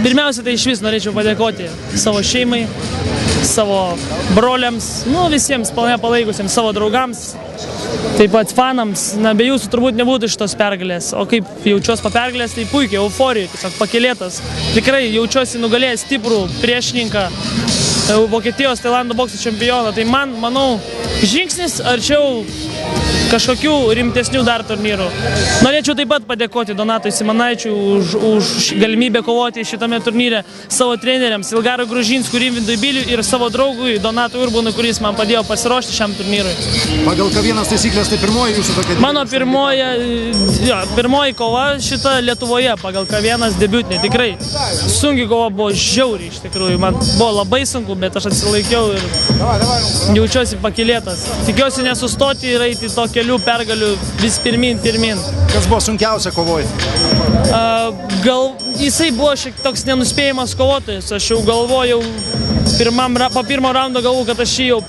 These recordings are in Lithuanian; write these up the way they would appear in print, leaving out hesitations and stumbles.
pirmiausia, tai išvis norėčiau padėkoti savo šeimai, savo broliams, visiems palaikusiems, savo draugams, taip pat fanams. Be jūsų turbūt nebūtų šitos pergalės, o kaip jaučiuosi po pergalės, tai puikiai, euforija, tiesiog pakylėtas. Tikrai jaučiuosi nugalėjęs stiprų priešininką, Vokietijos Tailando bokso čempioną. Tai man, manau, žingsnis arčiau kažkokių rimtesnių dar turnyrų. Norėčiau taip pat padėkoti Donatui Simanaičiui už galimybę kovoti šitame turnyre, savo treneriams Ilgarui Gružinskui, Rimvydui Biliui ir savo draugui Donatui Urbonui, kuris man padėjo pasiruošti šiam turnyrui. Pagal K1 taisyklės tai pirmoji jūsų tokia? Mano pirmoji kova šita Lietuvoje pagal K1 debiutinė. Tikrai sunki kova buvo, žiauriai iš tikrųjų. Man buvo labai sunku, bet aš atsilaikiau ir jaučiuosi pakylėtas. Tikiuosi nesustoti ir eiti to kelių pergalių vis pirmin. Kas buvo sunkiausia kovoj? Jisai buvo šiek toks nenuspėjimas kovotojas. Aš jau galvojau, po pirmo raundo galvojau, kad aš jį jau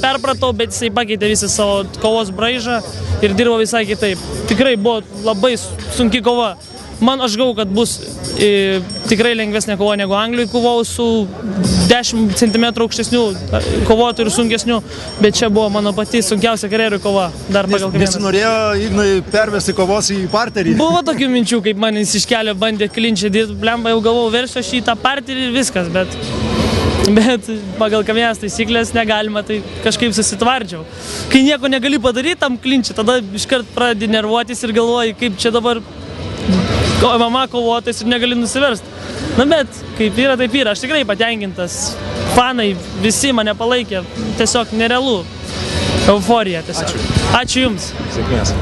perpratau, bet jisai pakeitė visą savo kovos braižą ir dirbo visai kitaip. Tikrai buvo labai sunki kova. Aš galvoju, kad bus tikrai lengvesnė kova negu Anglijoj kovau su 10 cm aukštesnių kovotojų ir sunkesnių, bet čia buvo mano pati sunkiausia karjerų kova. Dar pagal K1. Nesinorėjo Ignui pervesti kovos į parterį? Buvo tokių minčių, kaip man jis iš kelio bandė klinčią dirbti, blemba, jau galvojau, versiu aš į tą parterį ir viskas, bet pagal K1 taisyklės negalima, tai kažkaip susitvardžiau. Kai nieko negali padaryti tam klinčią, tada iškart pradedi nervuotis ir galvoji, kaip čia dabar MMA kovotais ir negali nusiversti. Bet kaip yra, taip yra. Aš tikrai patenkintas. Fanai visi mane palaikė. Tiesiog nerealu. Euforija tiesiog. Ačiū Jums. Sėkmės.